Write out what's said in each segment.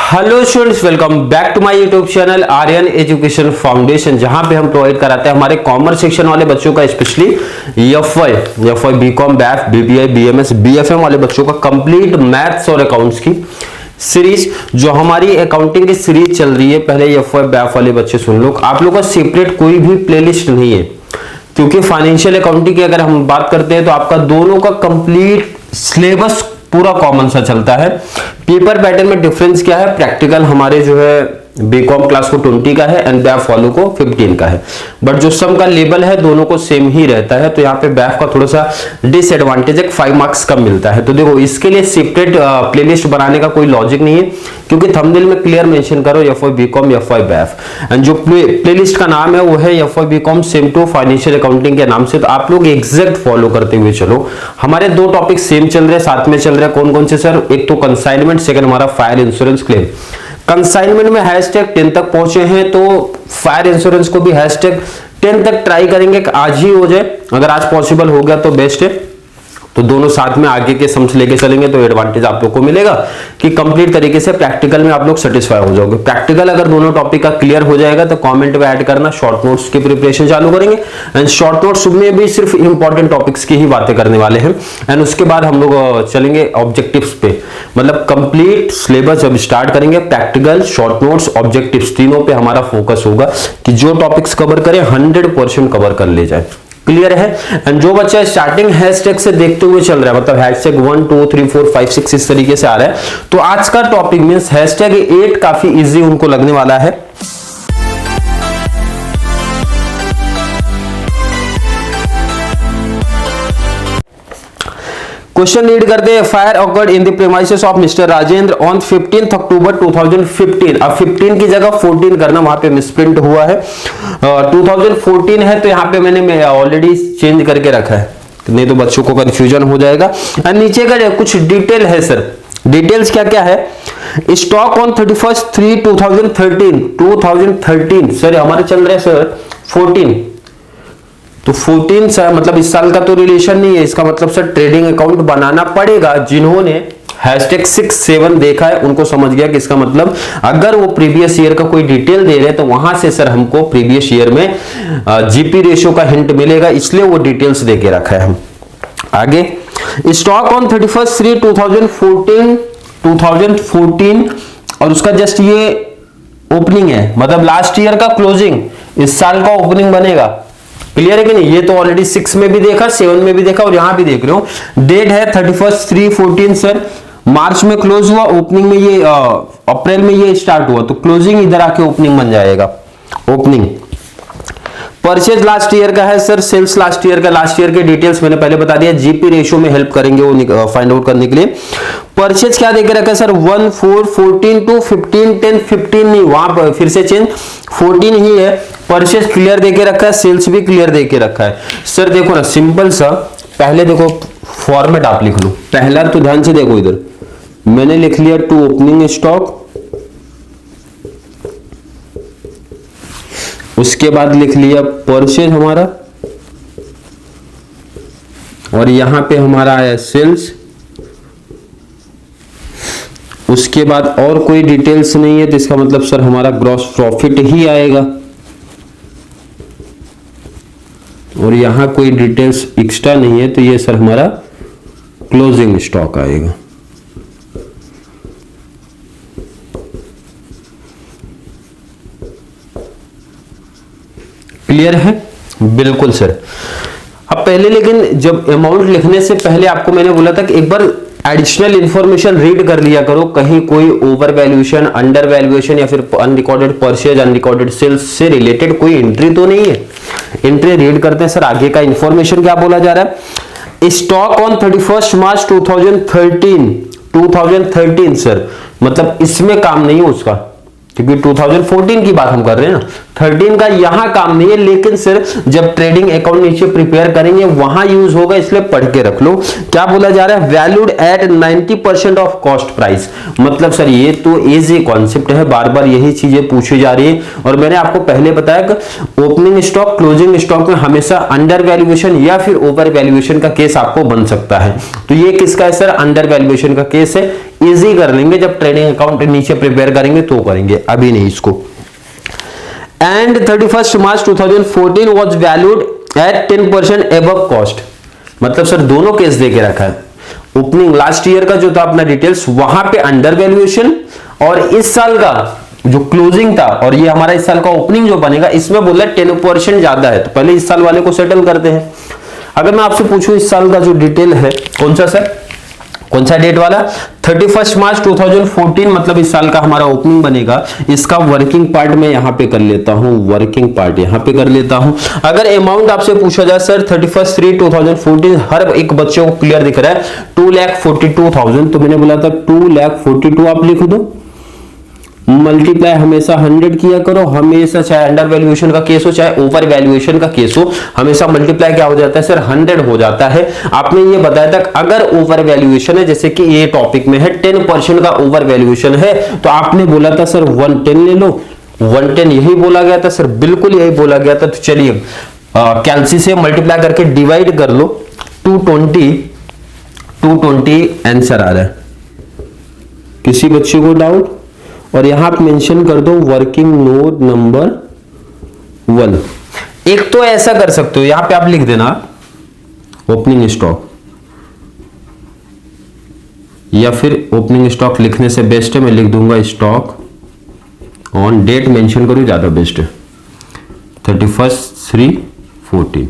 Hello students, welcome back to my YouTube channel Aryan education foundation, जहां पे हम provide कराते हैं हमारे कॉमर्स सेक्शन वाले बच्चों का specially FY BCom BAF BBA BMS BFM वाले बच्चों का कंप्लीट मैथ्स और अकाउंट्स की सीरीज, जो हमारी अकाउंटिंग की सीरीज चल रही है। पहले एफवाई बैफ वाले बच्चे सुन लो, आप लोगों का सेपरेट कोई भी प्लेलिस्ट नहीं है, क्योंकि फाइनेंशियल अकाउंटिंग की अगर हम बात करते हैं तो आपका दोनों का कंप्लीट सिलेबस पूरा कॉमन सा चलता है। पेपर पैटर्न में डिफरेंस क्या है, प्रैक्टिकल हमारे जो है बीकॉम क्लास को 20 का है एंड बैफ वालों को 15 का है, बट जो सम का लेवल है दोनों को सेम ही रहता है। तो यहाँ पे बैफ का थोड़ा सा डिसएडवांटेज है, 5 मार्क्स कम मिलता है। तो देखो, इसके लिए सेपरेट प्लेलिस्ट बनाने का कोई लॉजिक नहीं है, क्योंकि थंबनेल में क्लियर मेंशन करो FY BCom FY BAF, and जो प्लेलिस्ट का नाम है वो है FY BCom same to financial accounting के नाम से। तो आप लोग एग्जैक्ट फॉलो करते हुए चलो। हमारे दो टॉपिक सेम चल रहे हैं, साथ में चल रहे हैं। कौन कौन से सर? एक तो कंसाइनमेंट, सेकंड हमारा फायर इंश्योरेंस क्लेम। कंसाइनमेंट में हैशटैग 10 तक पहुंचे हैं, तो फायर इंश्योरेंस को भी हैशटैग 10 तक ट्राई करेंगे कि आज ही हो जाए। अगर आज पॉसिबल हो गया तो बेस्ट है, तो दोनों साथ में आगे के सम्स लेके चलेंगे तो एडवांटेज आप लोग को मिलेगा कि कंप्लीट तरीके से प्रैक्टिकल में आप लोग सेटिस्फाई हो जाओगे। प्रैक्टिकल अगर दोनों टॉपिक का क्लियर हो जाएगा तो कमेंट में ऐड करना, शॉर्ट नोट्स की प्रिपरेशन चालू करेंगे। एंड शॉर्ट नोट्स में भी सिर्फ इंपॉर्टेंट टॉपिक्स की ही बातें करने वाले हैं, एंड उसके बाद हम लोग चलेंगे ऑब्जेक्टिव्स पे। मतलब कंप्लीट सिलेबस जब स्टार्ट करेंगे, प्रैक्टिकल, शॉर्ट नोट्स, ऑब्जेक्टिव्स तीनों पे हमारा फोकस होगा कि जो टॉपिक्स कवर करें 100% कवर कर ले जाए। क्लियर है? एंड जो बच्चा स्टार्टिंग हैशटैग से देखते हुए चल रहा है, मतलब हैशटैग 1 2 3 4 5 6 इस तरीके से आ रहा है, तो आज का टॉपिक मींस हैशटैग 8 काफी इजी उनको लगने वाला है। क्वेश्चन रीड करते हैं। Fire occurred in the premises of mister Rajendra on 15 अक्टूबर 2015। अब 15 की जगह 14 करना, वहां पे मिसप्रिंट हुआ है। 2014 है तो यहाँ पे मैंने ऑलरेडी चेंज करके रखा है, नहीं तो बच्चों को कंफ्यूजन हो जाएगा। और नीचे का कुछ डिटेल है सर। डिटेल्स क्या क्या है? स्टॉक ऑन 31/3/2013 सर हमारे चल रहे सर 14, तो 14 सर मतलब इस साल का तो रिलेशन नहीं है, इसका मतलब सर ट्रेडिंग अकाउंट बनाना पड़ेगा। जिन्होंने हैशटैग 6-7 देखा है उनको समझ गया कि इसका मतलब अगर वो प्रीवियस ईयर का कोई डिटेल दे रहे हैं तो वहां से सर हमको प्रीवियस ईयर में जीपी रेशियो का हिंट मिलेगा, इसलिए वो डिटेल्स देके रखा है। हम आगे, स्टॉक ऑन 31/3/2014 और उसका जस्ट ये ओपनिंग है, मतलब लास्ट ईयर का क्लोजिंग इस साल का ओपनिंग बनेगा। क्लियर है कि नहीं? ये तो ऑलरेडी 6 में भी देखा, 7 में भी देखा, और यहां भी देख रहे हो। डेट है 31/3/14 सर, मार्च में क्लोज हुआ, ओपनिंग में ये अप्रैल में ये स्टार्ट हुआ, तो क्लोजिंग इधर आके ओपनिंग बन जाएगा। ओपनिंग परचेज लास्ट ईयर का है सर, सेल्स लास्ट ईयर का। लास्ट ईयर के डिटेल्स मैंने पहले बता दिया, जीपी रेशियो में हेल्प करेंगे वो फाइंड आउट करने के लिए। परचेज क्या देके रखा है सर? 1 4 14 to 15 10 15 नहीं, वहां पर फिर से चेंज 14 ही है। परचेज क्लियर देके रखा है, सेल्स भी क्लियर देके रखा है। सर देखो ना, सिंपल सा, पहले देखो फॉर्मेट आप लिख लो। पहला तो ध्यान से देखो, इधर मैंने लिख लिया टू ओपनिंग स्टॉक, उसके बाद लिख लिया परचेज हमारा, और यहां पे हमारा आया सेल्स। उसके बाद और कोई डिटेल्स नहीं है, तो इसका मतलब सर हमारा ग्रॉस प्रॉफिट ही आएगा, और यहां कोई डिटेल्स एक्स्ट्रा नहीं है, तो ये सर हमारा क्लोजिंग स्टॉक आएगा। क्लियर है? बिल्कुल सर। अब पहले लेकिन जब अमाउंट लिखने से पहले आपको मैंने बोला था कि एक बार एडिशनल इंफॉर्मेशन रीड कर लिया करो, कहीं कोई ओवर वैल्यूएशन, अंडर वैल्यूएशन या फिर अनरिकॉर्डेड परचेज, अनरिकॉर्डेड सेल्स से रिलेटेड कोई एंट्री तो नहीं है। एंट्री रीड करते हैं सर। आगे का इंफॉर्मेशन क्या बोला जा रहा है? स्टॉक ऑन 31 मार्च 2013 सर, मतलब इसमें काम नहीं है उसका, क्योंकि 2014 की बात हम कर रहे हैं ना, 13 का यहां काम नहीं है, लेकिन सर जब ट्रेडिंग अकाउंट नीचे प्रिपेयर करेंगे वहां यूज होगा, इसलिए पढ़ के रख लो। क्या बोला जा रहा है? Valued at 90% of cost price. मतलब सर ये तो इजी कॉन्सेप्ट है, बार बार यही चीजें पूछी जा रही है, और मैंने आपको पहले बताया कि ओपनिंग स्टॉक, क्लोजिंग स्टॉक में हमेशा अंडर वैल्यूएशन या फिर ओवर वैल्यूएशन का केस आपको बन सकता है। तो ये किसका है सर? अंडर वैल्यूएशन का केस है, इजी कर लेंगे, जब ट्रेडिंग अकाउंट नीचे प्रिपेयर करेंगे तो करेंगे, अभी नहीं इसको। And 31 March 2014 was valued at 10% above cost. मतलब सर दोनों केस दे के रखा है, ओपनिंग लास्ट ईयर का जो था अपना डिटेल्स वहां पे अंडर वैल्यूएशन, और इस साल का जो क्लोजिंग था और ये हमारा इस साल का ओपनिंग जो बनेगा इसमें बोला 10% ज्यादा है। तो पहले इस साल वाले को सेटल करते हैं। अगर मैं आपसे पूछूं इस साल का जो डिटेल है कौन सा सर, कौन सा डेट वाला, 31 मार्च 2014 मतलब इस साल का हमारा ओपनिंग बनेगा। इसका वर्किंग पार्ट मैं यहां पे कर लेता हूं, वर्किंग पार्ट यहां पे कर लेता हूं। अगर अमाउंट आपसे पूछा जाए सर 31/3/2014 हर एक बच्चे को क्लियर दिख रहा है 2,42,000, तो मैंने बोला था 2,42,000 आप लिख दो, मल्टीप्लाई हमेशा 100 किया करो, हमेशा चाहे अंडर वैल्यूएशन का केस हो चाहे ओवर वैल्यूएशन का केस हो, हमेशा मल्टीप्लाई क्या हो जाता है सर 100 हो जाता है। आपने ये बताया था अगर ओवर वैल्यूएशन है, जैसे कि ये टॉपिक में है 10% का ओवर वैल्यूएशन है, तो आपने बोला था सर 110 ले लो, 110 यही बोला गया था सर, बिल्कुल यही बोला गया था। तो चलिए कैलसी से मल्टीप्लाई करके डिवाइड कर लो, 220 आंसर आ रहा है। किसी बच्चे को डाउट? और यहां आप मेंशन कर दो वर्किंग नोट नंबर 1। एक तो ऐसा कर सकते हो, यहां पे आप लिख देना ओपनिंग स्टॉक, या फिर ओपनिंग स्टॉक लिखने से बेस्ट है मैं लिख दूंगा स्टॉक ऑन डेट मेंशन करूं, ज्यादा बेस्ट है 31/3/14।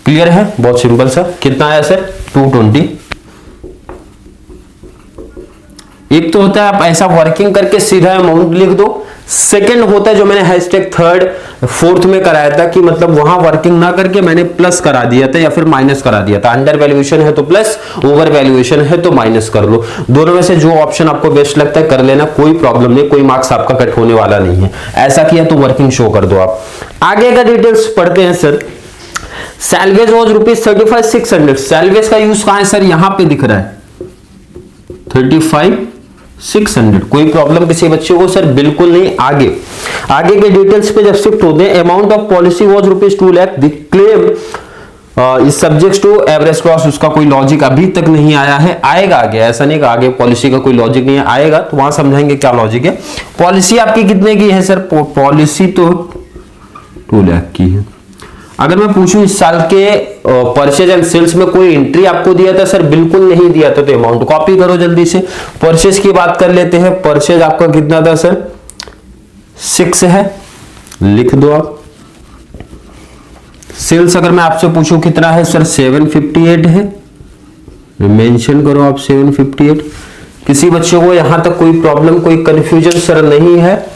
क्लियर है? बहुत सिंपल सा। कितना आया सर 220। एक तो होता है आप ऐसा वर्किंग करके सीधा अमाउंट लिख दो, सेकंड होता है जो मैंने हैशटैग 3rd 4th में कराया था कि मतलब वहां वर्किंग ना करके मैंने प्लस करा दिया था या फिर माइनस करा दिया था। अंडर वैल्यूएशन है तो प्लस, ओवर वैल्यूएशन है तो माइनस कर लो। दोनों में से जो ऑप्शन आपको बेस्ट लगता है कर लेना, कोई प्रॉब्लम नहीं, कोई मार्क्स आपका कट होने वाला नहीं है। ऐसा किया तो वर्किंग शो कर दो आप। आगे का डिटेल्स पढ़ते हैं सर। Salvage was ₹35,600। सैलवेज का यूज कहां है सर, यहां पे दिख रहा है 35,600। कोई प्रॉब्लम किसी बच्चे को सर बिल्कुल नहीं। आगे के डिटेल्स पे जब शिफ्ट होते हैं, amount of policy was ₹2 lakh, the claim is subject to average clause. उसका कोई लॉजिक अभी तक नहीं आया है, आएगा आगे, ऐसा नहीं कि आगे पॉलिसी का कोई लॉजिक नहीं है, आएगा तो वहां समझाएंगे क्या लॉजिक है। पॉलिसी आपकी कितने की है सर, पॉलिसी तो 2 लाख की है। अगर मैं पूछूं इस साल के परचेज एंड सेल्स में कोई एंट्री आपको दिया था सर, बिल्कुल नहीं दिया था, तो अमाउंट कॉपी करो जल्दी से। परचेज की बात कर लेते हैं, परचेज आपका कितना था सर 6 है, लिख दो आप। सेल्स अगर मैं आपसे पूछूं कितना है सर 758 है, मेंशन करो आप 758। किसी बच्चे को यहां तक कोई प्रॉब्लम कोई कंफ्यूजन सर नहीं है?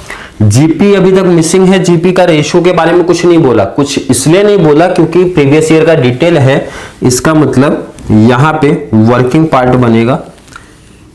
जीपी अभी तक मिसिंग है, जीपी का रेशियो के बारे में कुछ नहीं बोला, कुछ इसलिए नहीं बोला क्योंकि प्रीवियस ईयर का डिटेल है। इसका मतलब यहां पे वर्किंग पार्ट बनेगा,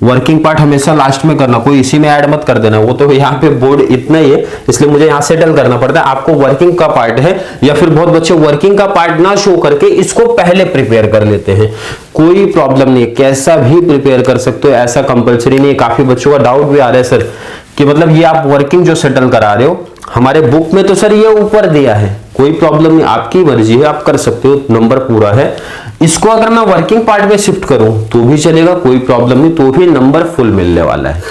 वर्किंग पार्ट हमेशा लास्ट में करना, कोई इसी में ऐड मत कर देना, वो तो यहाँ पे बोर्ड इतना ही है इसलिए मुझे यहाँ सेटल करना पड़ता है। आपको वर्किंग का पार्ट है, या फिर बहुत बच्चे वर्किंग का पार्ट ना शो करके इसको पहले प्रिपेयर कर लेते हैं, कोई प्रॉब्लम नहीं, कैसा भी प्रिपेयर कर सकते हो, ऐसा कंपलसरी नहीं है। काफी बच्चों का डाउट भी आ रहा है सर कि मतलब ये आप वर्किंग जो सेटल करा रहे हो, हमारे बुक में तो सर ये ऊपर दिया है, कोई प्रॉब्लम नहीं, आपकी मर्जी है, आप कर सकते हो, नंबर पूरा है। इसको अगर मैं वर्किंग पार्ट में शिफ्ट करूं तो भी चलेगा, कोई प्रॉब्लम नहीं, तो भी नंबर फुल मिलने वाला है।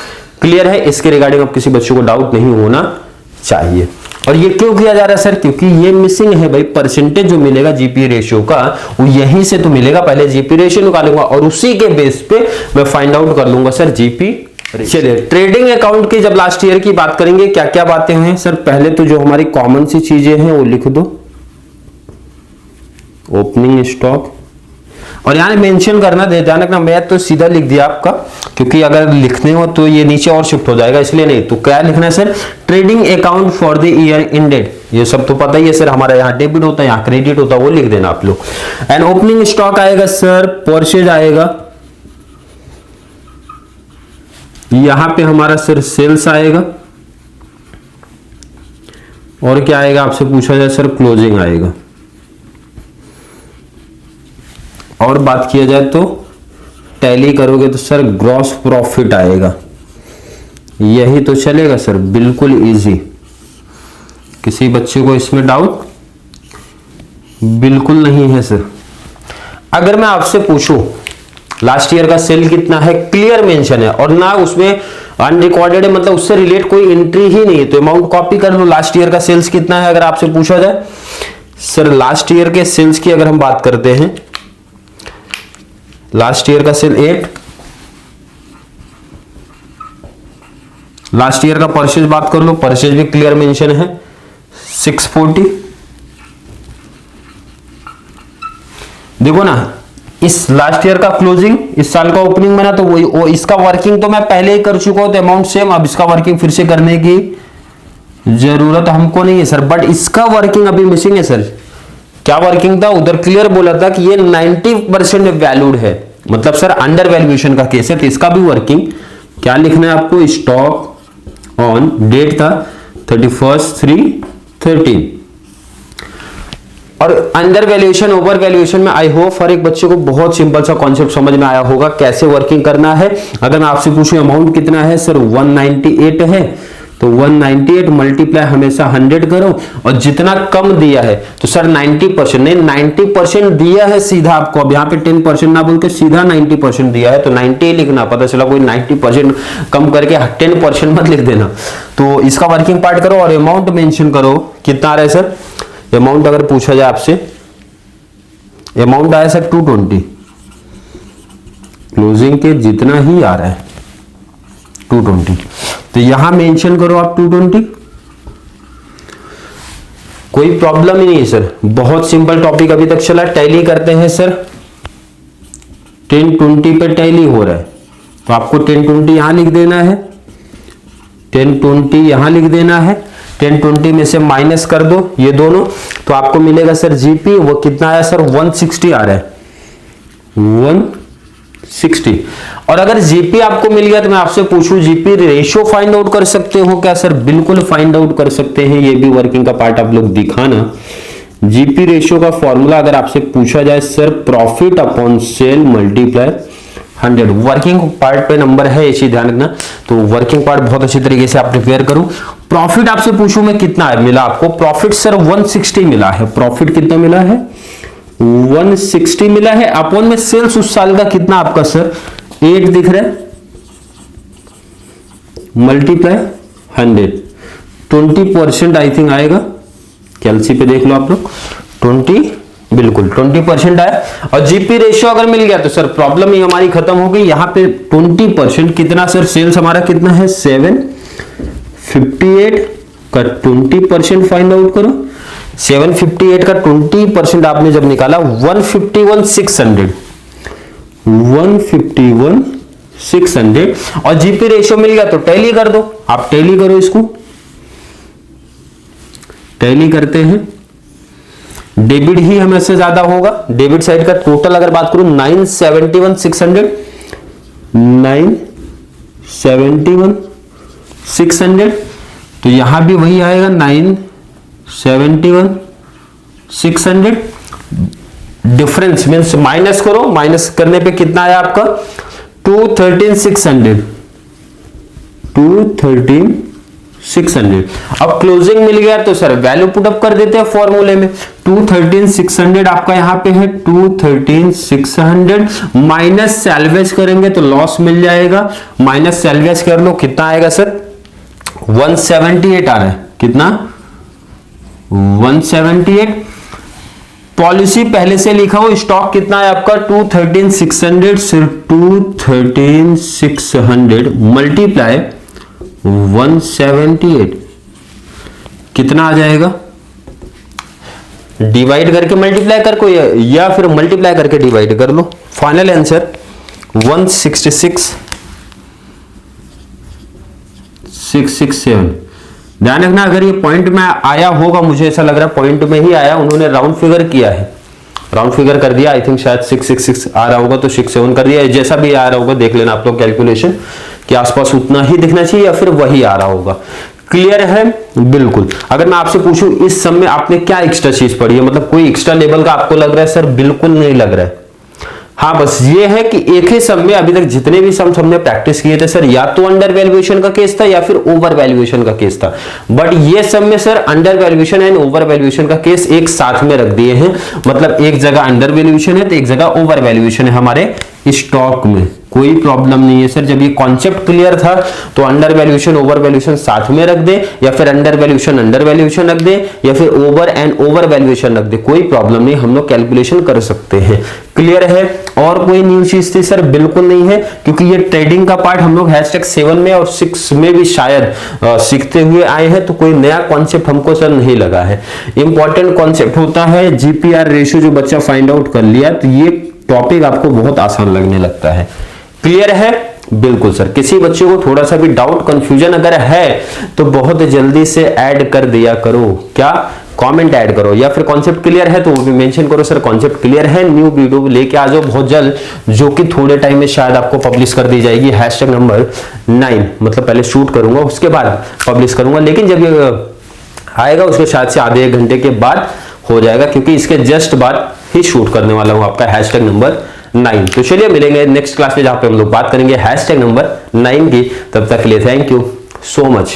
क्लियर है? इसके रिगार्डिंग अब किसी बच्चे को डाउट नहीं होना चाहिए। और ये क्यों किया जा रहा है सर, क्योंकि ये मिसिंग है भाई, परसेंटेज जो मिलेगा जीपी रेशियो का वो यहीं से तो मिलेगा। पहले जीपी रेशियो निकालूंगा और उसी के बेस पे मैं फाइंड आउट कर लूंगा सर जीपी। चलिए ट्रेडिंग अकाउंट की जब लास्ट ईयर की बात करेंगे, क्या क्या बातें हैं सर, पहले तो जो हमारी कॉमन सी चीजें हैं वो लिख दो, ओपनिंग स्टॉक, और यहां मेंशन करना दे ध्यान रखना, मैं तो सीधा लिख दिया आपका, क्योंकि अगर लिखने हो तो ये नीचे और शिफ्ट हो जाएगा, इसलिए नहीं। तो क्या लिखना है sir, trading account for the year ended, ये सब तो पता ही है सर, हमारा यहाँ डेबिट होता है यहाँ क्रेडिट होता है, वो लिख देना आप लोग। एंड ओपनिंग स्टॉक आएगा सर, परचेज आएगा, यहां पे हमारा सर सेल्स आएगा, और क्या आएगा आपसे पूछा जाए सर, क्लोजिंग आएगा। और बात किया जाए तो टैली करोगे तो सर ग्रॉस प्रॉफिट आएगा। यही तो चलेगा सर, बिल्कुल इजी। किसी बच्चे को इसमें डाउट बिल्कुल नहीं है सर। अगर मैं आपसे पूछूं लास्ट ईयर का सेल कितना है क्लियर मेंशन है, और ना उसमें अनरिकॉर्डेड है, मतलब उससे रिलेट कोई एंट्री ही नहीं है, तो अमाउंट कॉपी कर लो। लास्ट ईयर का सेल्स कितना है अगर आपसे पूछा जाए, सर लास्ट ईयर के सेल्स की अगर हम बात करते हैं, लास्ट ईयर का सेल 8, लास्ट ईयर का परचेज बात कर लो, परचेज भी क्लियर मेंशन है 640। देखो ना इस लास्ट ईयर का क्लोजिंग, इस साल का ओपनिंग बना, तो वो इसका वर्किंग तो मैं पहले ही कर चुका हूं, तो अमाउंट सेम, अब इसका वर्किंग फिर से करने की जरूरत हमको नहीं है सर, बट इसका वर्किंग अभी मिसिंग है सर। क्या वर्किंग था, उधर क्लियर बोला था कि ये 90% वैल्यूड है, मतलब सर अंडर वैल्यूएशन का केस है, तो इसका भी वर्किंग क्या लिखना है आपको, स्टॉक ऑन डेट था 31/3/13। और अंडर वैल्यूएशन ओवर वैल्यूएशन में आई होप हर एक बच्चे को बहुत सिंपल सा कॉन्सेप्ट समझ में आया होगा कैसे वर्किंग करना है। अगर मैं आपसे पूछूं अमाउंट कितना है सर 198 है, तो 198 मल्टीप्लाई हमेशा 100 करो, और जितना कम दिया है तो सर 90% नहीं 90% दिया है सीधा आपको, अब यहाँ पे 10% ना बोल के सीधा 90% दिया है, तो 90 लिखना, पता चला कोई 90% कम करके 10% मत लिख देना। तो इसका वर्किंग पार्ट करो और अमाउंट मेंशन करो कितना आ रहा है सर। अमाउंट अगर पूछा जाए आपसे, अमाउंट आया सर 220, क्लोजिंग के जितना ही आ रहा है 220, तो यहां मेंशन करो आप 220, कोई प्रॉब्लम ही नहीं है सर, बहुत सिंपल टॉपिक अभी तक चला। टैली करते हैं सर, 1020 पे टैली हो रहा है, तो आपको 1020 यहां लिख देना है, 1020 यहां लिख देना है, 1020 में से माइनस कर दो ये दोनों, तो आपको मिलेगा सर जीपी, वो कितना आया सर 160 आ रहा है 160। और अगर जीपी आपको मिल गया तो मैं आपसे पूछूं जीपी रेशियो फाइंड आउट कर सकते हो क्या सर, बिल्कुल फाइंड आउट कर सकते हैं, ये भी वर्किंग का पार्ट आप लोग दिखाना। जीपी रेशियो का फॉर्मूला अगर आपसे पूछा जाए sir profit upon sale multiply 100, working part पे नंबर है इसी ध्यान रखना, तो वर्किंग पार्ट बहुत अच्छी तरीके से आप प्रिपेयर करो। प्रॉफिट आपसे पूछूं मैं कितना है मिला आपको, प्रॉफिट सर 160 मिला है, प्रॉफिट कितना मिला है 160 मिला है, अपॉन में सेल्स उस साल का कितना आपका सर 8 दिख रहा है, मल्टीप्लाई 100, 20% आई थिंक आएगा, कैलसी पे देख लो आप लोग, 20 बिल्कुल 20% आया। और जीपी रेशियो अगर मिल गया तो सर प्रॉब्लम ही हमारी खत्म हो गई। यहां पे 20% कितना सर, सेल्स हमारा कितना है 758 का 20% फाइंड आउट करो, 758 का 20% आपने जब निकाला 151,600 और जीपी रेशियो मिल गया तो टैली कर दो, आप टैली करो, इसको टैली करते हैं, डेबिट ही हमेशा ज्यादा होगा, डेबिट साइड का टोटल अगर बात करूं 971,600 तो यहां भी वही आएगा 971,600, डिफरेंस मींस माइनस करो, माइनस करने पे कितना आया आपका 213,600, 213,600। अब क्लोजिंग मिल गया तो सर वैल्यू पुट अप कर देते हैं फॉर्मूले में, 213,600 आपका यहां पे है 213,600 माइनस सैल्वेज करेंगे तो लॉस मिल जाएगा, माइनस सैल्वेज कर लो कितना आएगा सर 178 आ रहा है, कितना 178। पॉलिसी पहले से लिखा हो, स्टॉक कितना है आपका 213,600, सिर्फ 213,600 मल्टीप्लाई 178 कितना आ जाएगा, डिवाइड करके मल्टीप्लाई कर को या फिर मल्टीप्लाई करके डिवाइड कर लो, फाइनल आंसर 166,667। ध्यान रखना अगर ये पॉइंट में आया होगा, मुझे ऐसा लग रहा है पॉइंट में ही आया, उन्होंने राउंड फिगर किया है, राउंड फिगर कर दिया, आई थिंक शायद 666 आ रहा होगा तो 67 कर दिया, जैसा भी आ रहा होगा देख लेना आप लोग कैलकुलेशन कि आसपास उतना ही दिखना चाहिए या फिर वही आ रहा होगा। क्लियर है बिल्कुल। अगर मैं आपसे पूछूं इस सब में आपने क्या एक्स्ट्रा चीज पढ़ी है, मतलब कोई एक्स्ट्रा लेवल का आपको लग रहा है सर, बिल्कुल नहीं लग रहा है, हाँ बस ये है कि एक ही सम में अभी तक जितने भी सम्स हमने प्रैक्टिस किए थे सर, या तो अंडर वैल्यूएशन का केस था या फिर ओवर वैल्यूएशन का केस था, बट ये सम में sir under valuation and over valuation का केस एक साथ में रख दिए हैं। मतलब एक जगह अंडर वैल्यूएशन है तो एक जगह ओवर वैल्यूएशन है हमारे स्टॉक में, कोई प्रॉब्लम नहीं है सर। जब ये कॉन्सेप्ट क्लियर था तो अंडर वैल्यूएशन ओवर वैल्यूएशन साथ में रख दे, या फिर अंडर वैल्यूएशन रख दे, या फिर ओवर एंड ओवर वैल्यूएशन रख दे, कोई प्रॉब्लम नहीं, हम लोग कैलकुलेशन कर सकते हैं। क्लियर है? और कोई न्यू चीज थी सर? बिल्कुल नहीं है, क्योंकि ये ट्रेडिंग का पार्ट हम लोग #7 में और 6 में भी शायद सीखते हुए आए हैं, तो कोई नया कॉन्सेप्ट हमको सर नहीं लगा है। इंपॉर्टेंट कॉन्सेप्ट होता है जीपीआर रेशियो, जो बच्चा फाइंड आउट कर लिया तो ये टॉपिक आपको बहुत आसान लगने लगता है। क्लियर है? बिल्कुल सर। किसी बच्चे को थोड़ा सा भी डाउट कंफ्यूजन अगर है तो बहुत जल्दी से ऐड कर दिया करो, क्या कमेंट ऐड करो, या फिर कॉन्सेप्ट क्लियर है तो वो भी मेंशन करो सर कॉन्सेप्ट क्लियर है। न्यू वीडियो लेके आ जाओ बहुत जल्द, जो कि थोड़े टाइम में शायद आपको पब्लिश कर दी जाएगी। #नंबर 9 मतलब पहले शूट करूंगा उसके बाद पब्लिश करूंगा, लेकिन जब ये आएगा उसके शायद से आधे 1 घंटे के बाद हो जाएगा, क्योंकि इसके जस्ट बाद ही शूट करने वाला हूं आपका #नंबर 9। तो चलिए मिलेंगे नेक्स्ट क्लास में जहां पे हम लोग बात करेंगे #नंबर 9 की। तब तक के लिए थैंक यू सो मच।